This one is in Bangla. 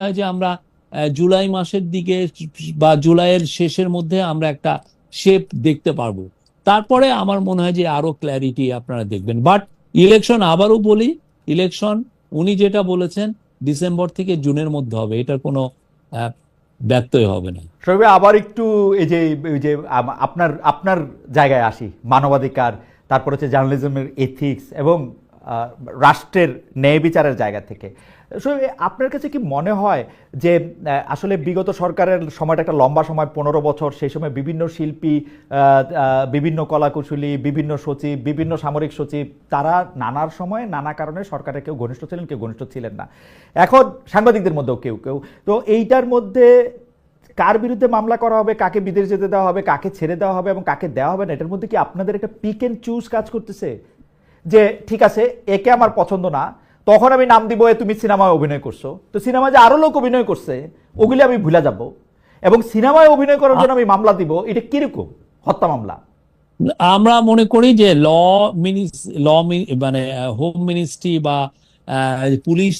হয় যে আমরা জুলাই মাসের দিকে বা জুলাইয়ের শেষের মধ্যে আমরা একটা শেপ দেখতে পারবো। তারপরে আমার মনে হয় যে আরো ক্ল্যারিটি আপনারা দেখবেন। বাট ইলেকশন, আবারও বলি, ইলেকশন উনি যেটা বলেছেন ডিসেম্বর থেকে জুনের মধ্যে হবে, এটার কোনো আহ, ব্যত্যয় হবে না। শরীফ ভাই, আবার একটু এই যে আপনার আপনার জায়গায় আসি, মানবাধিকার, তারপর হচ্ছে জার্নালিজমের এথিক্স এবং রাষ্ট্রের ন্যায় বিচারের জায়গা থেকে। শরীফ ভাই, আপনার কাছে কি মনে হয় যে আসলে বিগত সরকারের সময়টা একটা লম্বা সময়, 15 বছর, সেই সময় বিভিন্ন শিল্পী, বিভিন্ন কলাকুশলী, বিভিন্ন সচিব, বিভিন্ন সামরিক সচিব, তারা নানার সময় নানা কারণে সরকারের কেউ ঘনিষ্ঠ ছিলেন, কেউ ঘনিষ্ঠ ছিলেন না। এখন সাংবাদিকদের মধ্যেও কেউ কেউ, তো এইটার মধ্যে কার বিরুদ্ধে মামলা করা হবে, কাকে বিদেশ যেতে দেওয়া হবে, কাকে ছেড়ে দেওয়া হবে এবং কাকে দেওয়া হবে না, এটার মধ্যে কি আপনাদের একটা পিক এন্ড চুজ কাজ করতেছে? যে ঠিক আছে, একে আমার পছন্দ না, তখন আমি নাম দিব এ তুমি সিনেমায় অভিনয় করছো, তো সিনেমায় যে আরো লোক অভিনয় করছে ওগুলি আমি ভুলে যাব, এবং সিনেমায় অভিনয় করার জন্য আমি মামলা দিব, এটা কিরকম হত্যা মামলা? আমরা মনে করি যে ল, মানে হোম মিনিস্ট্রি বা পুলিশ